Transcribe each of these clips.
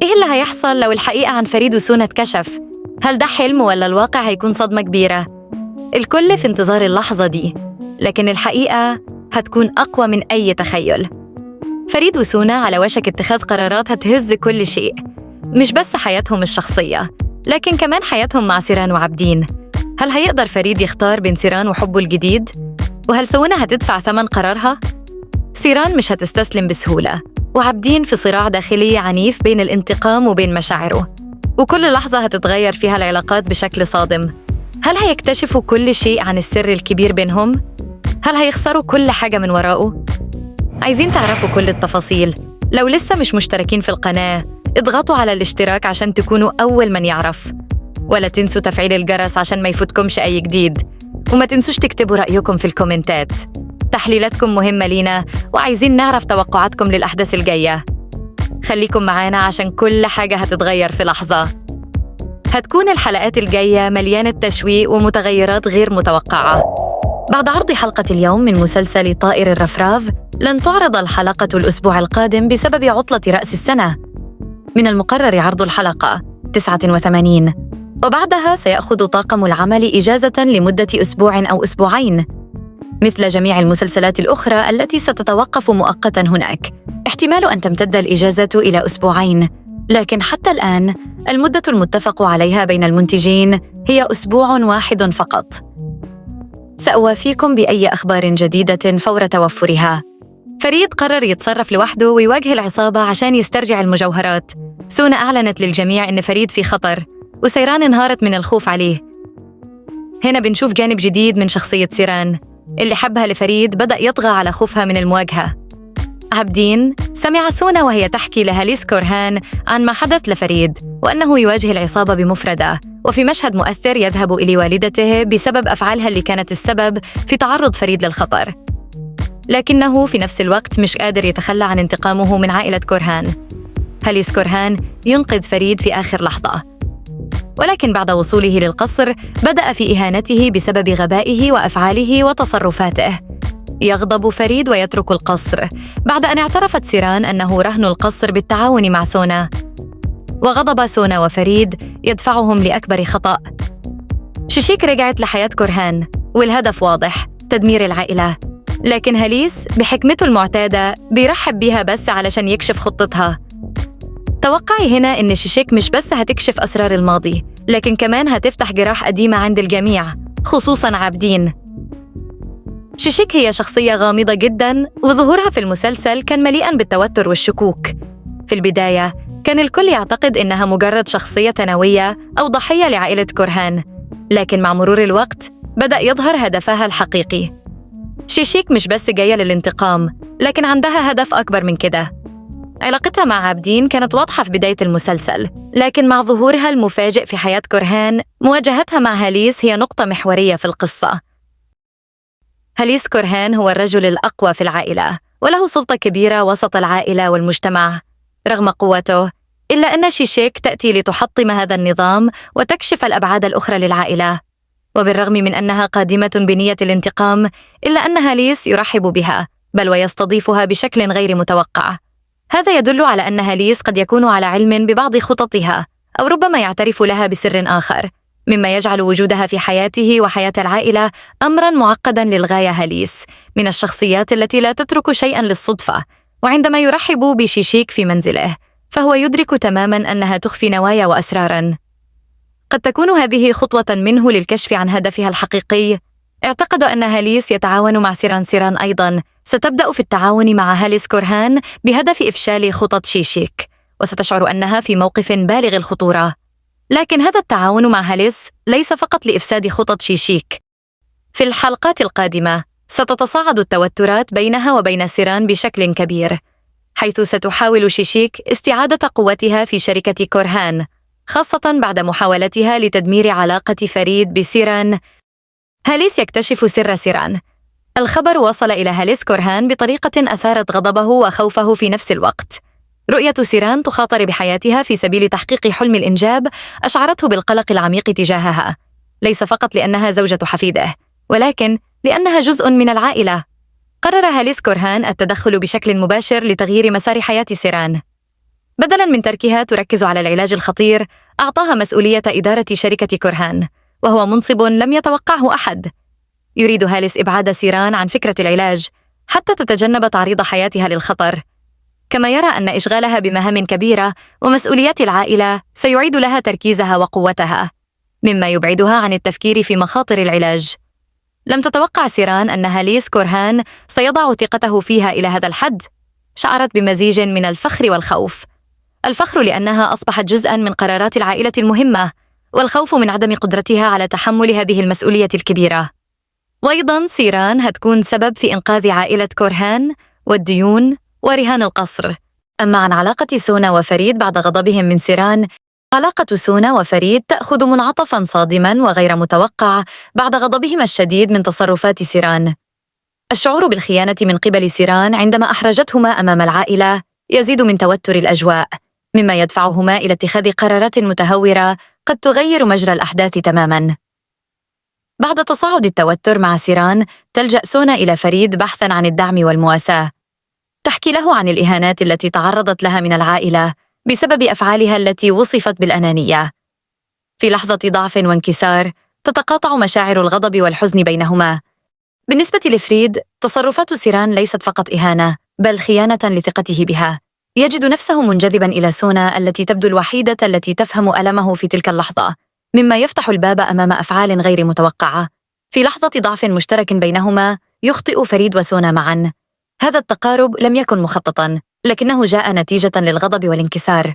إيه اللي هيحصل لو الحقيقة عن فريد وسونا اتكشف؟ هل ده حلم ولا الواقع هيكون صدمة كبيرة؟ الكل في انتظار اللحظة دي، لكن الحقيقة هتكون أقوى من أي تخيل. فريد وسونا على وشك اتخاذ قرارات هتهز كل شيء، مش بس حياتهم الشخصية، لكن كمان حياتهم مع سيران وعابدين. هل هيقدر فريد يختار بين سيران وحبه الجديد؟ وهل سونا هتدفع ثمن قرارها؟ سيران مش هتستسلم بسهولة، وعابدين في صراع داخلي عنيف بين الانتقام وبين مشاعره، وكل لحظة هتتغير فيها العلاقات بشكل صادم. هل هيكتشفوا كل شيء عن السر الكبير بينهم؟ هل هيخسروا كل حاجة من وراءه؟ عايزين تعرفوا كل التفاصيل؟ لو لسه مش مشتركين في القناة، اضغطوا على الاشتراك عشان تكونوا أول من يعرف، ولا تنسوا تفعيل الجرس عشان ما يفوتكمش أي جديد، وما تنسوش تكتبوا رأيكم في الكومنتات. تحليلاتكم مهمة لينا، وعايزين نعرف توقعاتكم للأحداث الجاية. خليكم معانا عشان كل حاجة هتتغير في لحظة. هتكون الحلقات الجاية مليانة تشويق ومتغيرات غير متوقعة. بعد عرض حلقة اليوم من مسلسل طائر الرفراف، لن تعرض الحلقة الأسبوع القادم بسبب عطلة رأس السنة. من المقرر عرض الحلقة 89، وبعدها سيأخذ طاقم العمل إجازة لمدة أسبوع أو أسبوعين، مثل جميع المسلسلات الأخرى التي ستتوقف مؤقتاً هناك. احتمال أن تمتد الإجازة إلى أسبوعين، لكن حتى الآن المدة المتفق عليها بين المنتجين هي أسبوع واحد فقط. سأوافيكم بأي أخبار جديدة فور توفرها. فريد قرر يتصرف لوحده ويواجه العصابة عشان يسترجع المجوهرات. سونا أعلنت للجميع إن فريد في خطر، وسيران انهارت من الخوف عليه. هنا بنشوف جانب جديد من شخصية سيران، اللي حبها لفريد بدأ يطغى على خوفها من المواجهة. عابدين سمع سونا وهي تحكي لهاليس كورهان عن ما حدث لفريد، وأنه يواجه العصابة بمفردة، وفي مشهد مؤثر يذهب إلى والدته بسبب أفعالها اللي كانت السبب في تعرض فريد للخطر. لكنه في نفس الوقت مش قادر يتخلى عن انتقامه من عائلة كورهان. هاليس كورهان ينقذ فريد في آخر لحظة، ولكن بعد وصوله للقصر بدأ في إهانته بسبب غبائه وأفعاله وتصرفاته. يغضب فريد ويترك القصر بعد أن اعترفت سيران أنه رهن القصر بالتعاون مع سونا، وغضب سونا وفريد يدفعهم لأكبر خطأ. شيشيك رجعت لحياة كورهان، والهدف واضح: تدمير العائلة. لكن هاليس بحكمته المعتادة بيرحب بيها بس علشان يكشف خطتها. توقعي هنا إن شيشيك مش بس هتكشف أسرار الماضي، لكن كمان هتفتح جراح قديمة عند الجميع، خصوصاً عابدين. شيشيك هي شخصية غامضة جداً، وظهورها في المسلسل كان مليئاً بالتوتر والشكوك. في البداية كان الكل يعتقد إنها مجرد شخصية ثانوية أو ضحية لعائلة كورهان، لكن مع مرور الوقت بدأ يظهر هدفها الحقيقي. شيشيك مش بس جاية للانتقام، لكن عندها هدف أكبر من كده. علاقتها مع عابدين كانت واضحة في بداية المسلسل، لكن مع ظهورها المفاجئ في حياة كورهان، مواجهتها مع هاليس هي نقطة محورية في القصة. هاليس كورهان هو الرجل الأقوى في العائلة، وله سلطة كبيرة وسط العائلة والمجتمع. رغم قوته، إلا أن شيشيك تأتي لتحطم هذا النظام وتكشف الأبعاد الأخرى للعائلة. وبالرغم من أنها قادمة بنية الانتقام، إلا أن هاليس يرحب بها، بل ويستضيفها بشكل غير متوقع. هذا يدل على أن هاليس قد يكون على علم ببعض خططها، أو ربما يعترف لها بسر آخر، مما يجعل وجودها في حياته وحياة العائلة أمراً معقداً للغاية. هاليس من الشخصيات التي لا تترك شيئاً للصدفة، وعندما يرحب بشيشيك في منزله، فهو يدرك تماماً أنها تخفي نوايا وأسراراً. قد تكون هذه خطوة منه للكشف عن هدفها الحقيقي. اعتقد أن هاليس يتعاون مع سيران أيضاً ستبدأ في التعاون مع هاليس كورهان بهدف إفشال خطط شيشيك، وستشعر أنها في موقف بالغ الخطورة. لكن هذا التعاون مع هاليس ليس فقط لإفساد خطط شيشيك. في الحلقات القادمة ستتصاعد التوترات بينها وبين سيران بشكل كبير، حيث ستحاول شيشيك استعادة قوتها في شركة كورهان، خاصة بعد محاولتها لتدمير علاقة فريد بسيران. هاليس يكتشف سر سيران. الخبر وصل إلى هاليس كورهان بطريقة أثارت غضبه وخوفه في نفس الوقت. رؤية سيران تخاطر بحياتها في سبيل تحقيق حلم الإنجاب أشعرته بالقلق العميق تجاهها، ليس فقط لأنها زوجة حفيده، ولكن لأنها جزء من العائلة. قرر هاليس كورهان التدخل بشكل مباشر لتغيير مسار حياة سيران. بدلاً من تركها تركز على العلاج الخطير، أعطاها مسؤولية إدارة شركة كورهان، وهو منصب لم يتوقعه أحد. يريد هاليس إبعاد سيران عن فكرة العلاج حتى تتجنب تعريض حياتها للخطر، كما يرى أن إشغالها بمهام كبيرة ومسؤوليات العائلة سيعيد لها تركيزها وقوتها، مما يبعدها عن التفكير في مخاطر العلاج. لم تتوقع سيران أن هاليس كورهان سيضع ثقته فيها إلى هذا الحد. شعرت بمزيج من الفخر والخوف. الفخر لأنها أصبحت جزءاً من قرارات العائلة المهمة، والخوف من عدم قدرتها على تحمل هذه المسؤولية الكبيرة. وأيضاً سيران هتكون سبب في إنقاذ عائلة كورهان والديون ورهان القصر. أما عن علاقة سونا وفريد بعد غضبهم من سيران، علاقة سونا وفريد تأخذ منعطفاً صادماً وغير متوقع بعد غضبهما الشديد من تصرفات سيران. الشعور بالخيانة من قبل سيران عندما أحرجتهما أمام العائلة يزيد من توتر الأجواء، مما يدفعهما إلى اتخاذ قرارات متهورة قد تغير مجرى الأحداث تماماً. بعد تصاعد التوتر مع سيران، تلجأ سونا إلى فريد بحثاً عن الدعم والمواساة. تحكي له عن الإهانات التي تعرضت لها من العائلة بسبب أفعالها التي وصفت بالأنانية. في لحظة ضعف وانكسار، تتقاطع مشاعر الغضب والحزن بينهما. بالنسبة لفريد، تصرفات سيران ليست فقط إهانة، بل خيانة لثقته بها. يجد نفسه منجذباً إلى سونا التي تبدو الوحيدة التي تفهم ألمه في تلك اللحظة، مما يفتح الباب أمام أفعال غير متوقعة. في لحظة ضعف مشترك بينهما، يخطئ فريد وسونا معاً. هذا التقارب لم يكن مخططاً، لكنه جاء نتيجة للغضب والانكسار.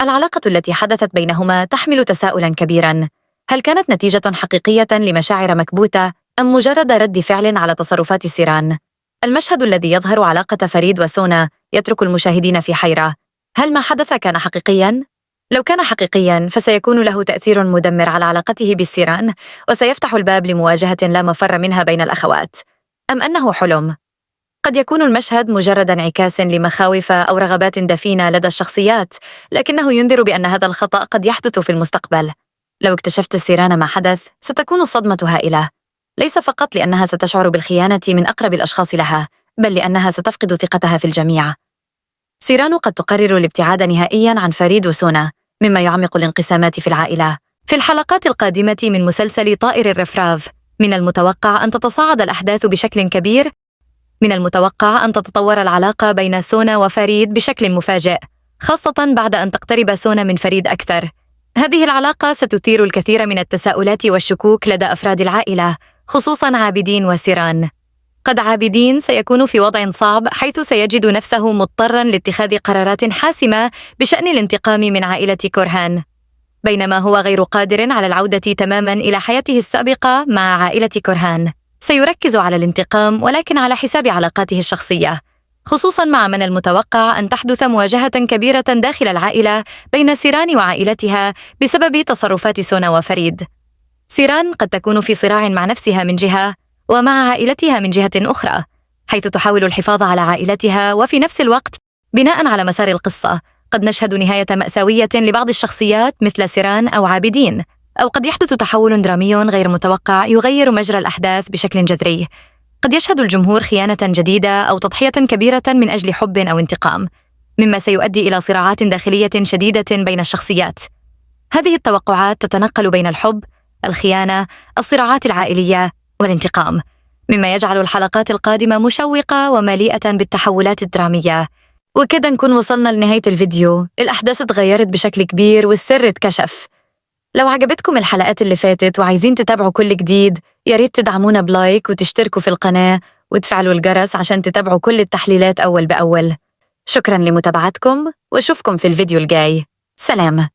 العلاقة التي حدثت بينهما تحمل تساؤلاً كبيراً. هل كانت نتيجة حقيقية لمشاعر مكبوتة أم مجرد رد فعل على تصرفات سيران؟ المشهد الذي يظهر علاقة فريد وسونا يترك المشاهدين في حيرة. هل ما حدث كان حقيقياً؟ لو كان حقيقياً فسيكون له تأثير مدمر على علاقته بالسيران، وسيفتح الباب لمواجهة لا مفر منها بين الأخوات. أم أنه حلم؟ قد يكون المشهد مجرد انعكاس لمخاوف أو رغبات دفينة لدى الشخصيات، لكنه ينذر بأن هذا الخطأ قد يحدث في المستقبل. لو اكتشفت سيران ما حدث، ستكون الصدمة هائلة، ليس فقط لأنها ستشعر بالخيانة من أقرب الأشخاص لها، بل لأنها ستفقد ثقتها في الجميع. سيران قد تقرر الابتعاد نهائياً عن فريد وسونا، مما يعمق الانقسامات في العائلة. في الحلقات القادمة من مسلسل طائر الرفراف، من المتوقع أن تتصاعد الأحداث بشكل كبير. من المتوقع أن تتطور العلاقة بين سونا وفريد بشكل مفاجئ، خاصة بعد أن تقترب سونا من فريد أكثر. هذه العلاقة ستثير الكثير من التساؤلات والشكوك لدى أفراد العائلة، خصوصاً عابدين وسيران. قد عابدين سيكون في وضع صعب، حيث سيجد نفسه مضطراً لاتخاذ قرارات حاسمة بشأن الانتقام من عائلة كورهان، بينما هو غير قادر على العودة تماماً إلى حياته السابقة مع عائلة كورهان. سيركز على الانتقام، ولكن على حساب علاقاته الشخصية، خصوصاً مع من المتوقع أن تحدث مواجهة كبيرة داخل العائلة بين سيران وعائلتها بسبب تصرفات سونا وفريد. سيران قد تكون في صراع مع نفسها من جهة، ومع عائلتها من جهة أخرى، حيث تحاول الحفاظ على عائلتها وفي نفس الوقت بناء على مسار القصة. قد نشهد نهاية مأساوية لبعض الشخصيات مثل سيران أو عابدين، أو قد يحدث تحول درامي غير متوقع يغير مجرى الأحداث بشكل جذري. قد يشهد الجمهور خيانة جديدة أو تضحية كبيرة من أجل حب أو انتقام، مما سيؤدي إلى صراعات داخلية شديدة بين الشخصيات. هذه التوقعات تتنقل بين الحب، الخيانة، الصراعات العائلية والانتقام، مما يجعل الحلقات القادمة مشوقة ومليئة بالتحولات الدرامية. وكذا نكون وصلنا لنهاية الفيديو. الأحداث اتغيرت بشكل كبير والسر اتكشف. لو عجبتكم الحلقات اللي فاتت وعايزين تتابعوا كل جديد، ياريت تدعمونا بلايك وتشتركوا في القناة وتفعلوا الجرس عشان تتابعوا كل التحليلات أول بأول. شكراً لمتابعتكم، وأشوفكم في الفيديو الجاي. سلام.